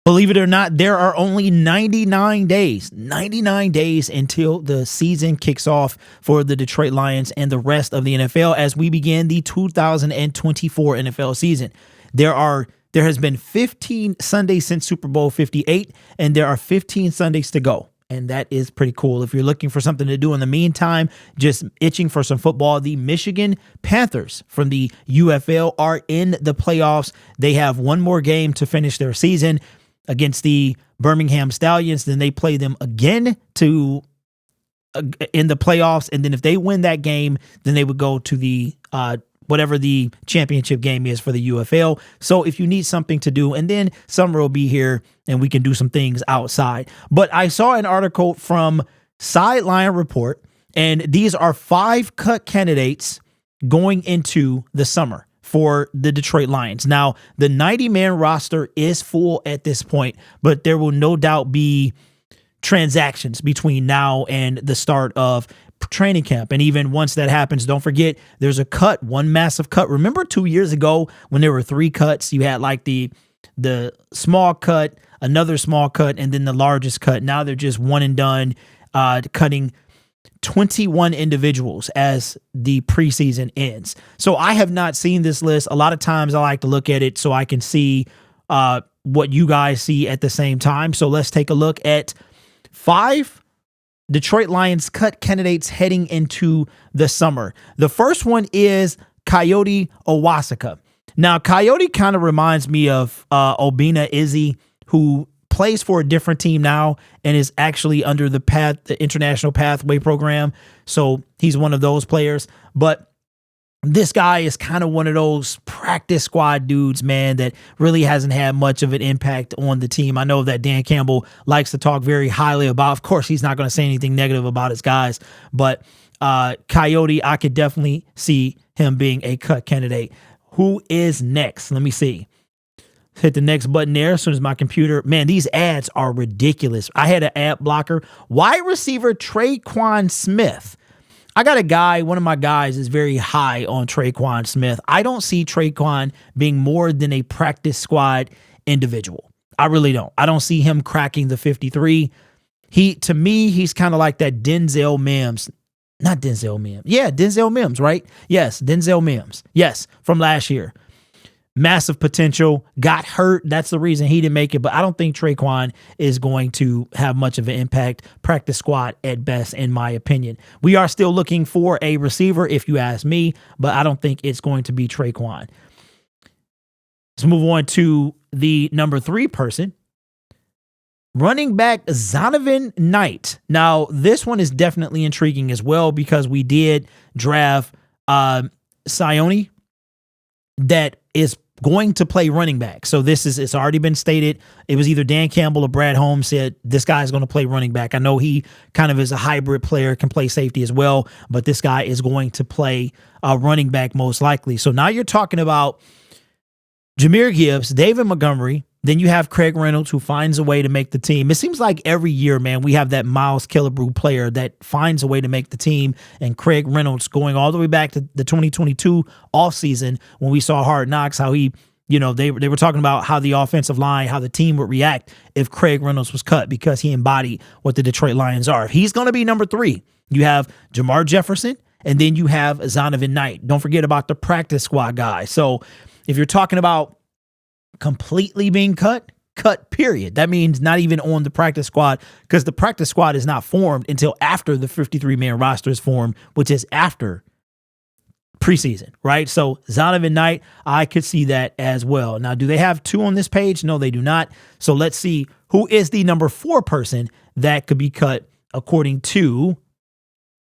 Believe it or not, there are only 99 days until the season kicks off for the Detroit Lions and the rest of the NFL as we begin the 2024 NFL season. There has been 15 Sundays since Super Bowl 58, and there are 15 Sundays to go. And that is pretty cool. If you're looking for something to do in the meantime, just itching for some football, the Michigan Panthers from the UFL are in the playoffs. They have one more game to finish their season against the Birmingham Stallions. Then they play them again in the playoffs. And then if they win that game, then they would go to the whatever the championship game is for the UFL. So if you need something to do, and then summer will be here and we can do some things outside. But I saw an article from Sideline Report, and these are 5 cut candidates going into the summer for the Detroit Lions. Now, the 90-man roster is full at this point, but there will no doubt be transactions between now and the start of training camp. And even once that happens, don't forget there's a cut, one massive cut. Remember 2 years ago when there were 3 cuts? You had like the small cut, another small cut, and then the largest cut. Now they're just one and done, cutting 21 individuals as the preseason ends. So I have not seen this list. A lot of times I like to look at it so I can see what you guys see at the same time. So let's take a look at 5 Detroit Lions cut candidates heading into the summer. The first one is Coyote Owasika. Now, Coyote kind of reminds me of Obina Izzy, who plays for a different team now and is actually under the International Pathway Program. So he's one of those players. But this guy is kind of one of those practice squad dudes, man, that really hasn't had much of an impact on the team. I know that Dan Campbell likes to talk very highly about. Of course, he's not going to say anything negative about his guys, but Coyote, I could definitely see him being a cut candidate. Who is next? Let me see. Hit the next button there as soon as my computer. Man, these ads are ridiculous. I had an ad blocker. Wide receiver Traquan Smith. I got a guy, one of my guys is very high on Traquan Smith. I don't see Traquan being more than a practice squad individual. I really don't. I don't see him cracking the 53. To me, he's kind of like that Denzel Mims. Not Denzel Mims. Yeah, Denzel Mims, right? Yes, Denzel Mims. Yes, from last year. Massive potential, got hurt. That's the reason he didn't make it. But I don't think Traquan is going to have much of an impact. Practice squad at best, in my opinion. We are still looking for a receiver, if you ask me, but I don't think it's going to be Traquan. Let's move on to the number 3 person. Running back Zonovan Knight. Now, this one is definitely intriguing as well because we did draft Sione that is going to play running back. So it's already been stated. It was either Dan Campbell or Brad Holmes said this guy is going to play running back. I know he kind of is a hybrid player, can play safety as well, but this guy is going to play running back most likely. So now you're talking about Jahmyr Gibbs, David Montgomery. Then you have Craig Reynolds, who finds a way to make the team. It seems like every year, man, we have that Miles Killebrew player that finds a way to make the team. And Craig Reynolds, going all the way back to the 2022 offseason when we saw Hard Knocks, how he, they were talking about how the offensive line, how the team would react if Craig Reynolds was cut because he embodied what the Detroit Lions are. If he's going to be number 3, you have Jamar Jefferson, and then you have Zonovan Knight. Don't forget about the practice squad guy. So if you're talking about completely being cut period. That means not even on the practice squad because the practice squad is not formed until after the 53-man roster is formed, which is after preseason, right? So Zonovan Knight, I could see that as well. Now, do they have 2 on this page? No, they do not. So let's see who is the number 4 person that could be cut according to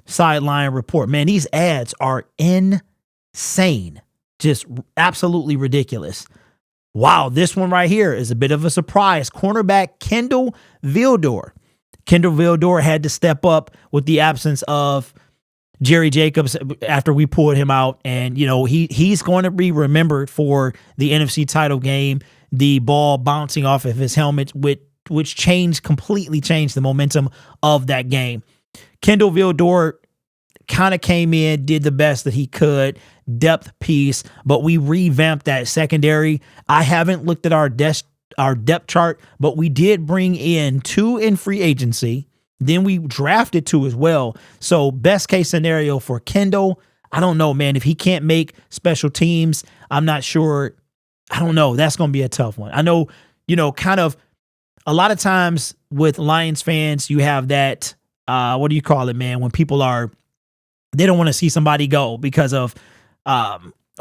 Sideline Report. Man, these ads are insane. Just absolutely ridiculous. Wow, this one right here is a bit of a surprise. Cornerback Kendall Vildor. Kendall Vildor had to step up with the absence of Jerry Jacobs after we pulled him out. And, he's going to be remembered for the NFC title game, the ball bouncing off of his helmet, which completely changed the momentum of that game. Kendall Vildor kind of came in, did the best that he could, depth piece, but we revamped that secondary. I haven't looked at our depth our depth chart, but we did bring in 2 in free agency. Then we drafted 2 as well. So best case scenario for Kendall, I don't know, man. If he can't make special teams, I'm not sure. I don't know. That's going to be a tough one. I know, kind of a lot of times with Lions fans, you have that, what do you call it, man? When people they don't want to see somebody go because of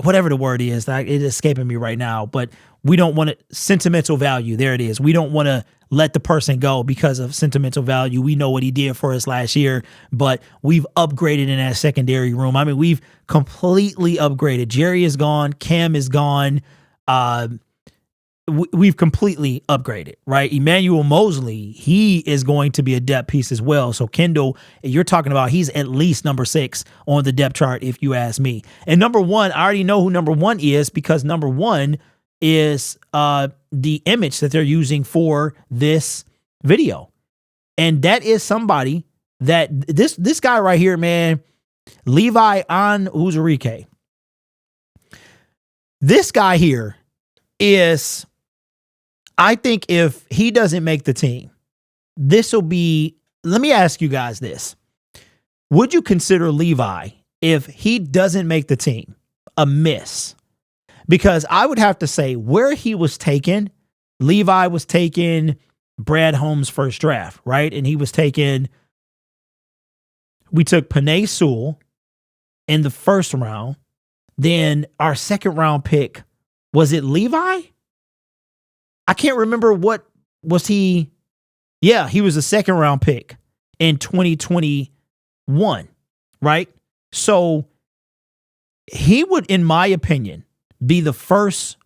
whatever the word is. It's escaping me right now, but we don't want sentimental value. There it is. We don't want to let the person go because of sentimental value. We know what he did for us last year, but we've upgraded in that secondary room. I mean, we've completely upgraded. Jerry is gone. Cam is gone. We've completely upgraded, right? Emmanuel Mosley, he is going to be a depth piece as well. So Kendall, you're talking about, he's at least number 6 on the depth chart, if you ask me. And number 1, I already know who number 1 is, because number 1 is the image that they're using for this video. And that is somebody that this guy right here, man, Levi Onwuzurike. This guy here is, I think if he doesn't make the team, this will be, let me ask you guys this. Would you consider Levi, if he doesn't make the team, a miss? Because I would have to say where he was taken, Levi was taken Brad Holmes' first draft, right? And he was taken, we took Penei Sewell in the first round. Then our second round pick, was it Levi? I can't remember what was he. Yeah, he was a second round pick in 2021, right? So he would, in my opinion, be the first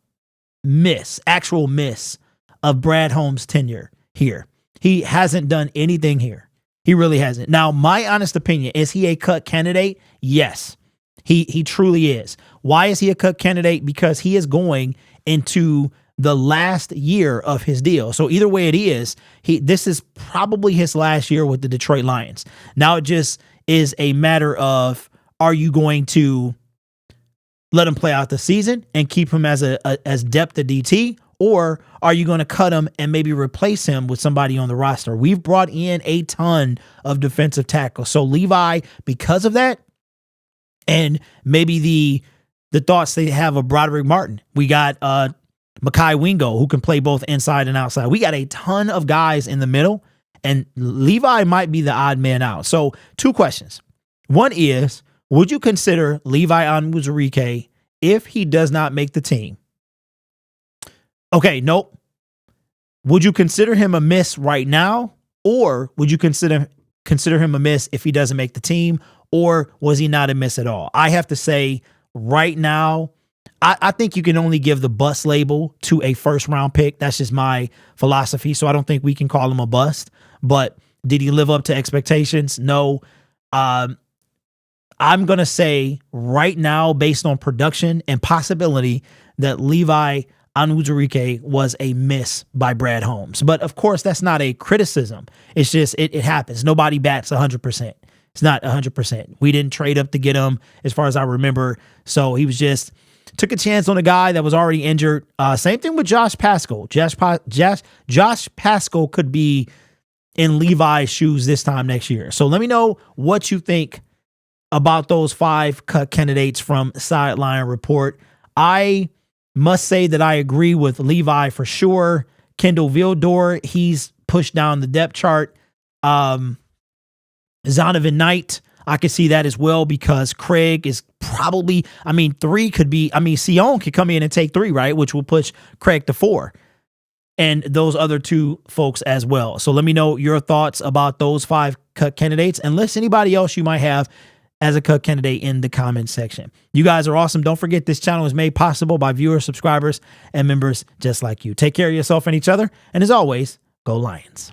actual miss of Brad Holmes' tenure here. He hasn't done anything here. He really hasn't. Now, my honest opinion, is he a cut candidate? Yes, he truly is. Why is he a cut candidate? Because he is going into the last year of his deal. So either way it is, this is probably his last year with the Detroit Lions. Now it just is a matter of, are you going to let him play out the season and keep him as depth at DT, or are you going to cut him and maybe replace him with somebody on the roster? We've brought in a ton of defensive tackles. So Levi, because of that, and maybe the thoughts they have of Broderick Martin, we got Mekhi Wingo, who can play both inside and outside. We got a ton of guys in the middle, and Levi might be the odd man out. So 2 questions. One is, would you consider Levi Onwuzurike if he does not make the team? Okay, nope. Would you consider him a miss right now, or would you consider him a miss if he doesn't make the team, or was he not a miss at all? I have to say right now, I think you can only give the bust label to a first round pick. That's just my philosophy. So I don't think we can call him a bust. But did he live up to expectations? No. I'm going to say right now, based on production and possibility, that Levi Onwuzurike was a miss by Brad Holmes. But of course, that's not a criticism. It's just, it happens. Nobody bats 100%. It's not 100%. We didn't trade up to get him, as far as I remember. So he was just, took a chance on a guy that was already injured. Same thing with Josh Paschal. Josh Paschal could be in Levi's shoes this time next year. So let me know what you think about those 5 cut candidates from Sideline Report. I must say that I agree with Levi for sure. Kendall Vildor, he's pushed down the depth chart. Zonovan Knight, I could see that as well, because Craig is probably, 3 could be, Sion could come in and take 3, right? Which will push Craig to 4. And those other 2 folks as well. So let me know your thoughts about those 5 cut candidates, and list anybody else you might have as a cut candidate in the comment section. You guys are awesome. Don't forget, this channel is made possible by viewers, subscribers, and members just like you. Take care of yourself and each other. And as always, go Lions.